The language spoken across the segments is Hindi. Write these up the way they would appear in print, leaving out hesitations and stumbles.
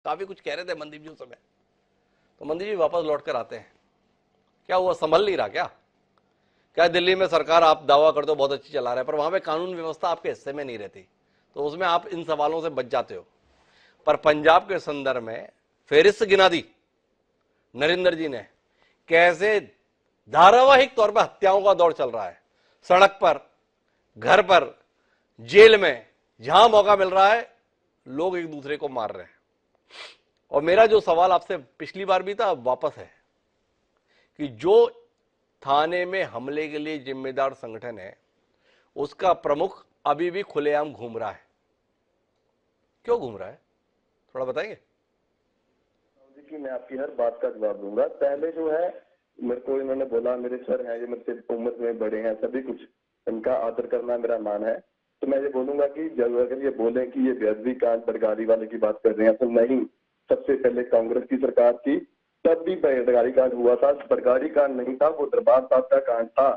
काफी कुछ कह रहे थे मनदीप जी उस समय। तो मनदीप जी वापस लौट कर आते हैं, क्या हुआ, संभल नहीं रहा क्या? क्या दिल्ली में सरकार आप दावा करते हो बहुत अच्छी चला रहे हैं, पर वहां पे कानून व्यवस्था आपके हिस्से में नहीं रहती, तो उसमें आप इन सवालों से बच जाते हो। पर पंजाब के संदर्भ में फेरिस्त गिना दी नरेंद्र जी ने, कैसे धारावाहिक तौर पर हत्याओं का दौर चल रहा है, सड़क पर, घर पर, जेल में, जहां मौका मिल रहा है लोग एक दूसरे को मार रहे हैं। और मेरा जो सवाल आपसे पिछली बार भी था, वापस है कि जो थाने में हमले के लिए जिम्मेदार संगठन है, उसका प्रमुख अभी भी खुलेआम घूम रहा है। क्यों घूम रहा है, थोड़ा बताएंगे? देखिए, मैं आपकी हर बात का जवाब दूंगा। पहले जो है, मेरे को इन्होंने बोला मेरे सर हैं, ये मेरे से उम्र में बड़े हैं, सभी कुछ इनका आदर करना मेरा मान है। तो मैं ये बोलूंगा कि जब अगर ये बोले कि ये बेअदबी कांड बरगाड़ी वाले की बात कर रहे हैं, तो नहीं, सबसे पहले कांग्रेस की सरकार थी, तब भी बरगाड़ी कांड हुआ था। बरगाड़ी कांड नहीं था, वो दरबार साहब का कांड था,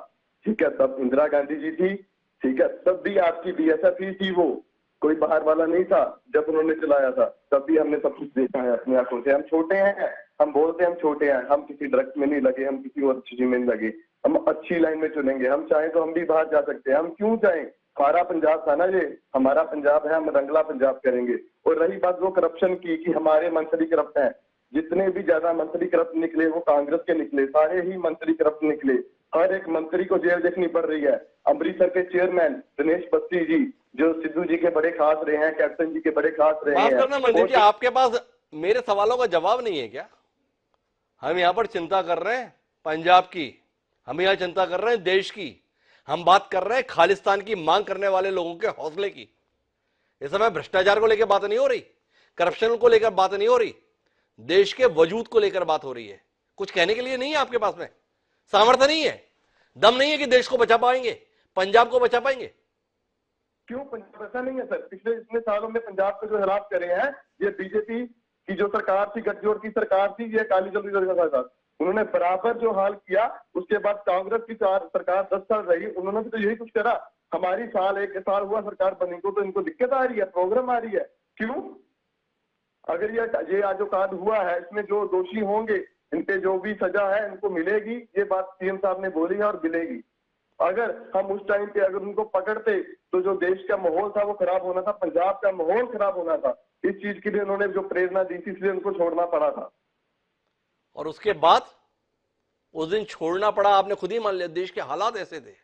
ठीक है। तब इंदिरा गांधी जी थी, ठीक है, तब भी आपकी बीएसएफ ही थी, वो कोई बाहर वाला नहीं था। जब उन्होंने चलाया था तब भी हमने सब कुछ देखा है अपनी आंखों से। हम छोटे हैं, हम बोलते हैं हम छोटे हैं, हम किसी ड्रग्स में नहीं लगे, हम किसी और चीज में नहीं लगे, हम अच्छी लाइन में चुनेंगे। हम चाहें तो हम भी बाहर जा सकते हैं, हम क्यों जाएं? हमारा पंजाब था ना ये, हमारा पंजाब है, हम रंगला पंजाब करेंगे। और रही बात वो करप्शन की कि हमारे मंत्री करप्ट हैं, जितने भी ज्यादा मंत्री करप्ट निकले वो कांग्रेस के निकले, सारे ही मंत्री करप्ट निकले। हर एक मंत्री को जेल देखनी पड़ रही है। अमृतसर के चेयरमैन दिनेश बत्ती जी, जो सिद्धू जी के बड़े खास रहे हैं, कैप्टन जी के बड़े खास रहे माफ हैं। करना मनदीप जी, आपके पास मेरे सवालों का जवाब नहीं है क्या? हम यहां पर चिंता कर रहे हैं पंजाब की, हम यहां चिंता कर रहे हैं देश की, हम बात कर रहे हैं खालिस्तान की मांग करने वाले लोगों के हौसले की। इस समय भ्रष्टाचार को लेकर बात नहीं हो रही, करप्शन को लेकर बात नहीं हो रही, देश के वजूद को लेकर बात हो रही है। कुछ कहने के लिए नहीं है आपके पास में, सामर्थ्य नहीं है, दम नहीं है कि देश को बचा पाएंगे, पंजाब को बचा पाएंगे। क्यों पंजाब ऐसा नहीं है सर? पिछले इतने सालों में पंजाब को जो हालात करे हैं, ये बीजेपी की जो सरकार थी, गठजोड़ की सरकार थी, ये अकाली दल की सरकार, उन्होंने बराबर जो हाल किया। उसके बाद कांग्रेस की सरकार 10 साल रही, उन्होंने भी तो यही कुछ करा। हमारी साल 1 साल हुआ सरकार बनी को, तो इनको दिक्कत आ रही है, प्रॉब्लम आ रही है। क्यों? अगर ये आज जो कांड हुआ है, इसमें जो दोषी होंगे, इनके जो भी सजा है इनको मिलेगी, ये बात सीएम साहब ने बोली है और मिलेगी। अगर हम उस टाइम पे अगर उनको पकड़ते तो जो देश का माहौल था वो खराब होना था, पंजाब का माहौल खराब होना था। इस चीज के लिए उन्होंने जो प्रेरणा दी थी, इसलिए उनको छोड़ना पड़ा था। और उसके बाद उस दिन छोड़ना पड़ा, आपने खुद ही मान लिया, देश के हालात ऐसे थे।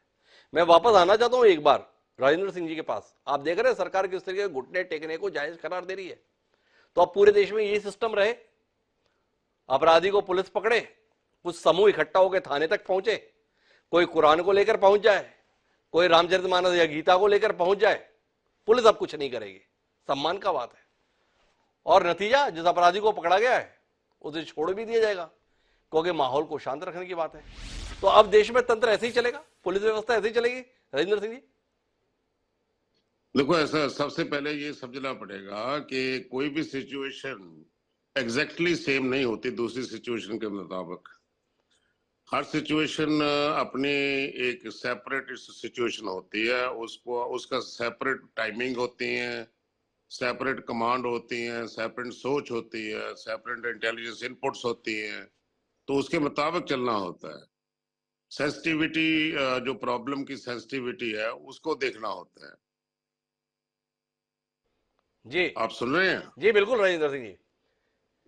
मैं वापस आना चाहता हूं एक बार राजेंद्र सिंह जी के पास। आप देख रहे हैं सरकार किस तरीके से घुटने टेकने को जायज करार दे रही है। तो अब पूरे देश में यही सिस्टम रहे, अपराधी को पुलिस पकड़े, कुछ समूह इकट्ठा होकर थाने तक पहुंचे, कोई कुरान को लेकर पहुंच जाए, कोई रामचरितमानस या गीता को लेकर पहुंच जाए, पुलिस अब कुछ नहीं करेगी, सम्मान का बात है। और नतीजा, जिस अपराधी को पकड़ा गया है उसे छोड़ भी दिया जाएगा, क्योंकि माहौल को शांत रखने की बात है। तो अब देश में तंत्र ऐसे ही चलेगा, पुलिस व्यवस्था ऐसे ही चलेगी राजेंद्र सिंह जी? देखो, ऐसा सबसे पहले ये समझना पड़ेगा कि कोई भी सिचुएशन एग्जैक्टली सेम नहीं होती दूसरी सिचुएशन के मुताबिक। हर सिचुएशन अपनी एक सेपरेट सिचुएशन होती है, उसको उसका सेपरेट टाइमिंग होती है, सेपरेट कमांड होती है, सेपरेट सोच होती है, सेपरेट इंटेलिजेंस इनपुट्स होती हैं, तो उसके मुताबिक चलना होता है। सेंसिटिविटी, जो प्रॉब्लम की सेंसिटिविटी है उसको देखना होता है। जी आप सुन रहे हैं? जी बिल्कुल राजेंद्र सिंह जी।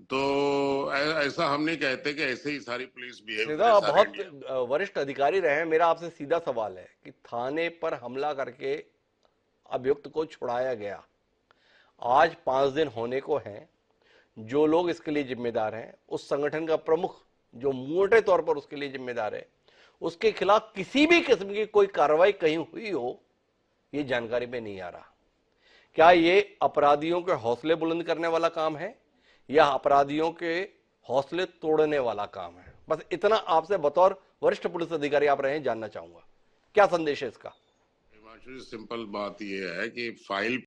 तो ऐसा हम नहीं कहते कि ऐसे ही सारी पुलिस बिहेव सीधा, करे आप सारे बहुत इंडिया में। वरिष्ठ अधिकारी रहे हैं, मेरा आपसे सीधा सवाल है कि थाने पर हमला करके अभियुक्त को छुड़ाया गया, आज 5 दिन होने को हैं, जो लोग इसके लिए जिम्मेदार हैं, उस संगठन का प्रमुख जो मोटे तौर पर उसके लिए जिम्मेदार है, उसके खिलाफ किसी भी किस्म की कोई कार्रवाई कहीं हुई हो, ये जानकारी में नहीं आ रहा। क्या ये अपराधियों के हौसले बुलंद करने वाला काम है या अपराधियों के हौसले तोड़ने वाला काम है? बस इतना आपसे बतौर वरिष्ठ पुलिस अधिकारी आप रहे हैं जानना चाहूंगा, क्या संदेश है इसका? हिमांशु जी, सिंपल बात यह है कि फाइल